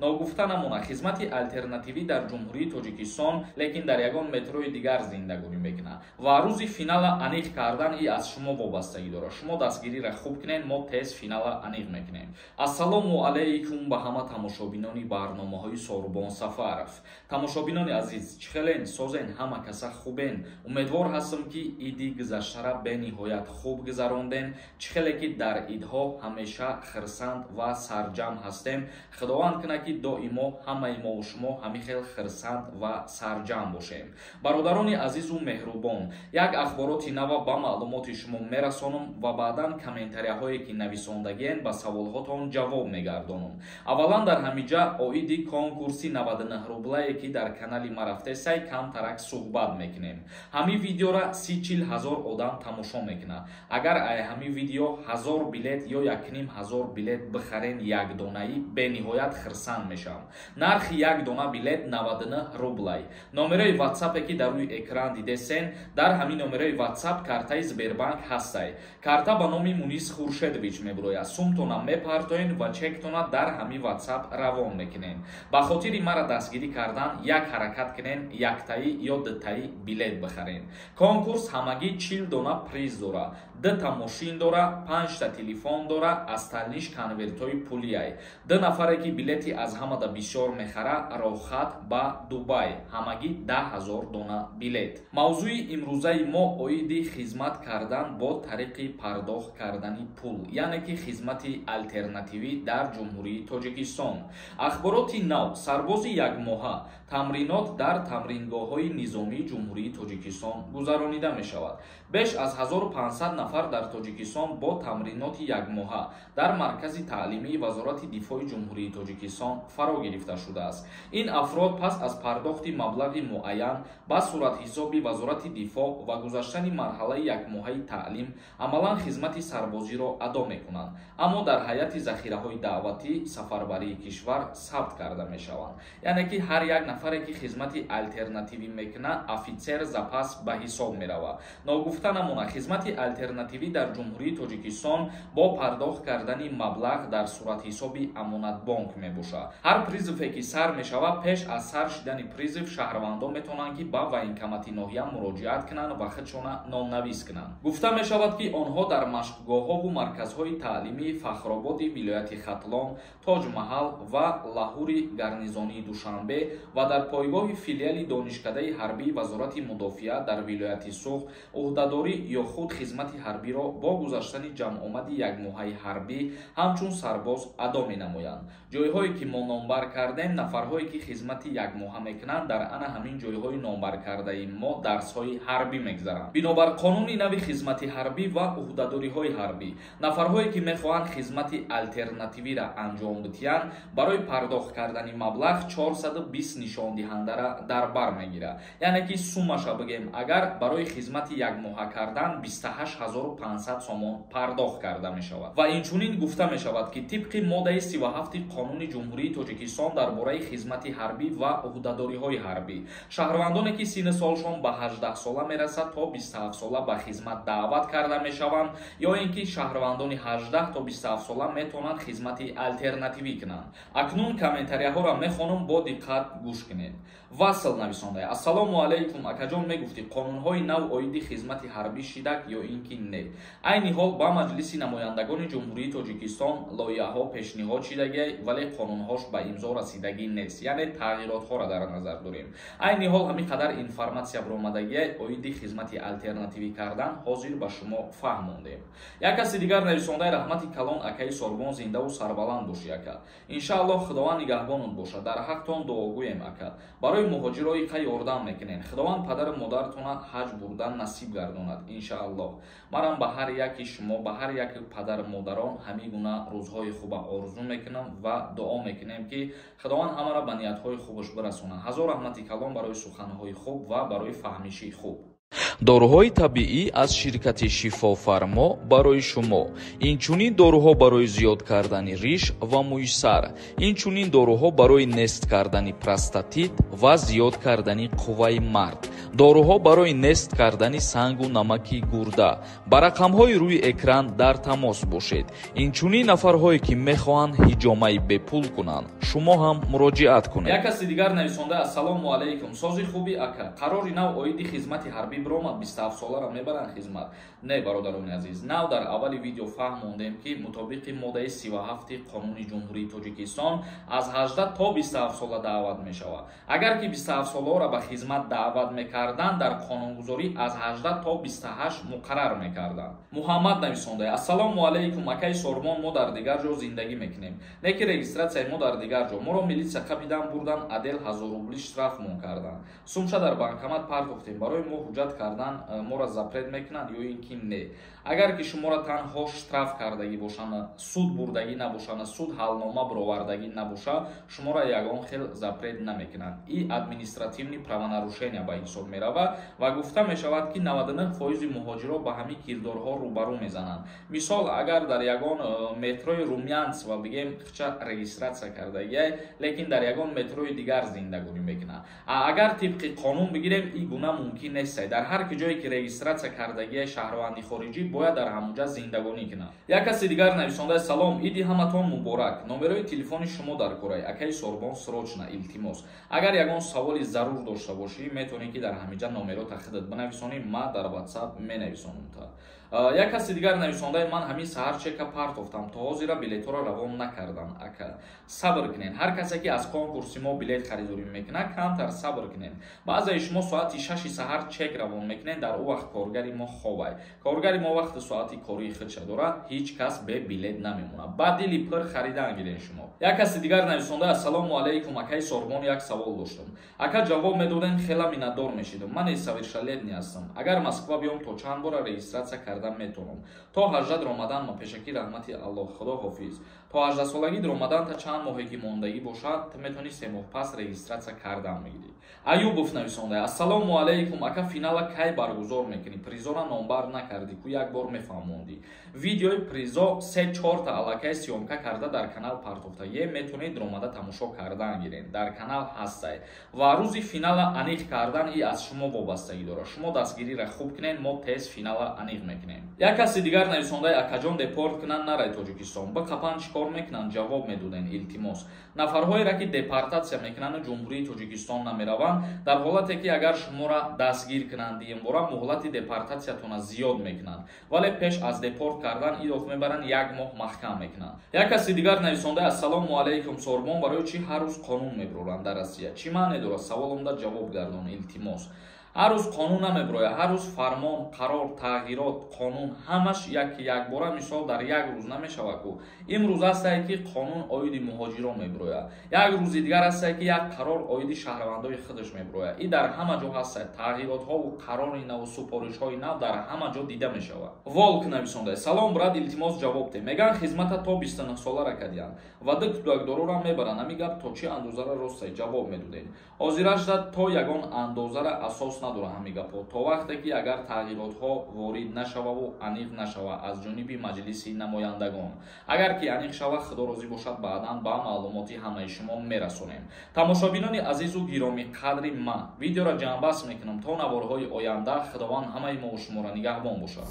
ногуфта намона хизмати алтернативӣ дар ҷумҳурии Тоҷикистон лекин дар ягон метрои дигар зиндагонӣ мекунад ва рӯзи финала аниқ кардан и аз шумо вобастагӣ дорад. Шумо дастгирира хуб кунед, мо тез финала аниқ мекунем. Ассалому алайкум ба ҳама тамошобинони барномаҳои Сорбон Сафаров. Тамошобинони азиз, чӣ хелен, созен, ҳама каса хубен? Умедвор ҳастам ки иди гузаштара бениҳоят хуб гузаронден. Чӣ хеле ки дар идҳо ҳамеша хирсанд ва сарҷам ҳастем. Худованд кунад ки доимо ҳамаи мо шумо ҳамихел хирсанд ва сарҷам бошем. Бародарони азизу меҳрубон, як ахбороти нава ба маълумоти шумо мерасонам ва баъдан комментарияҳое ки нависондагиен ба саволҳотон ҷавоб мегардонам. Аввалан дар ҳамиҷа оиди конкурси 99 рублае ки дар канали ма рафтесай камтарак суҳбат мекунем. Ҳамин видеора 30-40 ҳазор одам тамошо мекунад. Агар ҳамин видео 1000 билет ё 1500 билет бихарен якдонаи, бениҳоят хирсанд мешавам. Нархи як дона билет 99 рублай. Номерои ватсапе ки дар рӯи экран дидесен, дар ҳамин номерои ватсап картаи Сбербанк ҳастай. Карта ба номи Мунис Хуршедович мебурояд. Сумтона мепартоен ва чектона дар ҳамин ватсап равон мекунен. Ба хотири мара дастгирӣ кардан як ҳаракат кунен, яктаи ё дутаи билет бихарен. Конкурс ҳамагӣ 40 дона приз дора. 2 та мошин дора, 5 та телефон дора, асталниш конвертҳои пулияй. 2 нафаре ки билети аз ҳамада бисёр мехара, роҳхат ба Дубай. Ҳамагӣ 10 000 дона билет. Мавзӯи имрӯзаи мо оиди хизмат кардан бо тариқи пардохт кардани пул, яъне ки хизмати алтернативӣ дар ҷумҳурии Тоҷикистон. Ахбороти нав, сарбози якмоҳа, тамринот дар тамрингоҳҳои низомии ҷумҳурии Тоҷикистон гузаронида мешавад. Беш аз 1500 нафар дар Тоҷикистон бо тамриноти якмоҳа дар маркази таълимии Вазорати дифои ҷумҳурии Тоҷикистон фаро гирифта шудааст. Ин афрод пас аз пардохти маблағи муайян ба суратҳисоби Вазорати дифоъ ва гузаштани марҳалаи якмоҳаи таълим амалан хизмати сарбозиро адо мекунанд, аммо дар ҳайати захираҳои даъватӣ сафарбарии кишвар сабт карда мешаванд. Яъне ки ҳар як нафаре ки хизмати алтернативӣ мекунад, офитсер запас ба ҳисоб меравад. Ногуфта намона, хизмати алтернативӣ дар ҷумҳурии Тоҷикистон бо пардохт кардани маблағ дар суратҳисоби амонатбонк мебошад. Ҳар призиве ки сар мешавад, пеш аз сар шидани призив шаҳрвандон метавонанд ки ба военкомати ноҳия муроҷиат кунанд ва худшона номнавис кунанд. Гуфта мешавад ки онҳо дар машқгоҳҳову марказҳои таълимии Фахрободи вилояти Хатлон, Тоҷмаҳал ва Лаҳури гарнизонии Душанбе ва дар пойгоҳи филиали донишкадаи ҳарбии Вазорати мудофиа дар вилояти Суғд уҳдадорӣ ё худ хизмати ҳарбиро бо гузаштани ҷамъомади якмоҳаи ҳарбӣ ҳамчун сарбоз адо менамоянд. Ҷойҳое ки мо номбар кардем, нафарҳое ки хизмати якмоҳа мекунанд, дар ана ҳамин ҷойҳои номбар кардаи мо дарсҳои ҳарбӣ мегзаранд. Бинобар қонуни нави хизмати ҳарбӣ ва уҳдадориҳои ҳарбӣ, нафарҳое ки мехоҳанд хизмати алтернативиро анҷом бидиҳанд, барои пардохт кардани маблағ 420 нишондиҳандара дар бар мегирад. Яъне ки суммаша бигем, агар барои хизмати якмоҳа кардан 28500 сомон пардохт карда мешавад. Ва инчунин гуфта мешавад ки тибқи моддаи 37 Қонуни Ҷумҳурии Тоҷикистон дар бораи хизмати ҳарбӣ ва уҳдадориҳои ҳарбӣ, шаҳрвандоне ки синни солшон ба 18 сола мерасад то 27 сола ба хизмат даъват карда мешаванд, ё ин ки шаҳрвандони 18 то 27 сола метавонанд хизмати алтернативӣ кунанд. Акнун комментарияҳоро мехонам, бо диққат гӯш кунед. Васл нависонда. Ассалому алайкум, акаҷон мегуфти қонунҳои нав оиди хизмати ҳарбӣ шидак ё ин ки не? Айни ҳол ба Маҷлиси намояндагони Ҷумҳурии Тоҷикистон лоиҳаҳо пешниҳод шидагӣ, вале қонунҳош ба имзо расидагӣ нест, яъне тағйиротҳоро дар назар дорем. Айни ҳол ҳамин қадар информатсия баромадагӣ оиди хизмати алтернативӣ кардан ҳозир ба шумо фаҳмондем. Як каси дигар нависондаи раҳмати калон акаи Сорбон зиндаву сарбаланд бошӣ ака. Иншааллоҳ Худованд нигаҳбонат бошад. Дар ҳақтон дуогӯем ака. Барои муҳоҷирои қа ёрдам мекунем. Худованд падару модаратона ҳаҷ бурдан насиб гардонад иншааллоҳ. Марам ба ҳар яки шумо, ба ҳар яки падару модарон ҳамин гуна рӯзҳои хуба орзу мекунам ва дуо мекунем ки Худованд ҳамаро ба ниятҳои хубаш бирасонад. ҳазор раҳмати калон барои суханҳои хуб ва барои фаҳмиши хуб. доруҳои табиӣ аз ширкати шифофармо барои шумо. Инчунин доруҳо барои зиёд кардани риш ва мӯйсар. Инчунин доруҳо барои нест кардани простатит ва зиёд кардани қувваи мард. доруҳо барои нест кардани сангу намаки гурда. ба рақамҳои рӯи экран дар тамос бошед. инчунин нафарҳое ки мехоҳанд ҳиҷомаи бепул кунанд, шумо ҳам муроҷиат кунед. як каси дигар нависонда: ассалому алайкум, сози хуби ака, қарори нав оиди хизмати ҳарбӣ биромад, 27 солара мебаранд хизмат. Не бародарони азиз, нав дар аввали видео фаҳмондем ки мутобиқи моддаи 37 қонуни ҷумҳурии Тоҷикистон аз 18 то 27 сола даъват мешавад. агар ки 27 соларо ба хизмат даъват мекарданд, дар қонунгузорӣ аз 18 то 28 муқаррар мекарданд. муҳаммад нависонда: ассалому алайкум, акаи Сормон, мо дар дигар ҷо зиндагӣ мекунем, не ки регистратсияи мо дар дигар ҷо. моро милитсия қабидан бурдан, адел 1000 рубли штрафмон карданд. сумша дар банкомат партохтем, барои мо ҳуҷҷат кардан моро запрет мекунанд ё ин ки не. агар ки шуморо танҳо штраф кардагӣ бошанд, суд бурдагӣ набошанд, суд ҳалнома бировардагӣ набошад, шуморо ягон хел запрет намекунанд. и административни правонарушения ба ҳисоб меравад ва гуфта мешавад ки 99% муҳоҷиро ба ҳамин кирдорҳо рӯбарӯ мезананд. мисол, агар дар ягон метрои Румянцево бигем хча регистратсия кардагиай, лекин дар ягон метрои дигар зиндагонӣ мекунад. агар тибқи қонун бигирем, ин гуна мумкин нест. дар ҳар ки ҷое ки регистратсия кардагиай шаҳрванди хориҷӣ бояд дар ҳамонҷа зиндагонӣ кунад. як каси дигар нависонда: салом, иди ҳаматон муборак, номерои телефони шумо дар корай, акаи Сорбон срочна, илтимос. агар ягон саволи зарур дошта бошӣ, метавонӣ ки дар ҳаминҷа номерота худат бинависонӣ, ма дар WhatsApp менависонам. як каси дигар нависондаи: ман ҳамин саҳар чека партофтам, то ҳозира билетҳоро равон накардам. ака, сабр кунед. ҳар касе ки аз конкурси мо билет харидорӣ мекунад, камтар сабр кунед. баъзаи шумо соати 6 саҳар чек равон мекунед, дар ӯ вақт коргари мо хобай. коргари мо вақти соати кории худша дорад, ҳеҷ кас бе билет намемонад. ба дили пир харидан гиред шумо. як каси дигар нависонда: ассалому алайкум, акаи Сорбон, як савол доштам. ака, ҷавоб медодем, хела миннатдор мешидам. ман несовершеннолетний ҳастам. агар Москва биём, то чанд бора регистратсия кардан метавонам? то 18 ромадан ма пешакӣ раҳмати Аллоҳ, худо ҳофиз. то 18 солагӣ ромадан та чанд моҳе ки мондагӣ бошад, то метавонӣ 3 моҳ пас регистратсия кардан мегирӣ. Аюбов нависонда: ассалому алайкум, ака, финала кай баргузор мекунӣ? призора номбар накардӣ ку як бор мефаҳмондӣ. видеои призо 3-4 та аллакай сиёмка карда дар канал партофтагӣ, метавонед ромада тамошо кардан гиред. дар канал ҳастай ва рӯзи финала аниқ кардан и аз шумо вобастагӣ дорад. шумо дастгириро хуб кунед, мо тез финала аниқ мекунем. як каси дигар нависонда: акаҷон, депорт кунанд нарай Тоҷикистон, биқапанд чикор мекунанд? ҷавоб медоден, илтимос. нафарҳоеро ки депортатсия мекунанд ҷумҳурии Тоҷикистон намераванд, дар ҳолате ки агар шуморо дастгир кунанд, имбора муҳлати депортатсиятона зиёд мекунанд, вале пеш аз депорт кардан идоф мебаранд, 1 моҳ маҳкам мекунанд. як каси дигар нависонда: ассалому алайкум, Сорбон, барои чӣ ҳар рӯз қонун мебуранд дар Россия? чӣ маъне дорад? саволомда ҷавоб гардон, илтимос. ҳар рӯз қонун намебурояд, ҳар рӯз фармон, қарор, тағйирот, қонун ҳамаш якбора, мисол дар як рӯз намешавад ку. имрӯз ҳастае ки қонун оиди муҳоҷирон мебурояд, як рӯзи дигар ҳастае ки як қарор оиди шаҳрвандои худаш мебурояд. ин дар ҳама ҷо ҳастае. тағйиротҳову қарори наву супоришҳои нав дар ҳама ҷо дида мешавад. волк нависонда: салом брат, илтимос ҷавоб де. меган хизмата то 29 солара кардиянд ва дорора мебаранд. ҳамин гап то чӣ андозара ростае? ҷавоб медодед. ҳозирашда то ягон андозара асос надора ҳамин гапҳо, то вақте ки агар тағйиротҳо ворид нашававу аниқ нашава аз ҷониби маҷлиси намояндагон. агар ки аниқ шава, худо розӣ бошад, баъдан ба маълумоти ҳамаи шумо мерасонем. тамошобинони азизу гироми қадри ма, видеоро ҷамъбаст мекунам то наворҳои оянда. худованд ҳамаи мо шуморо нигаҳбон бошад.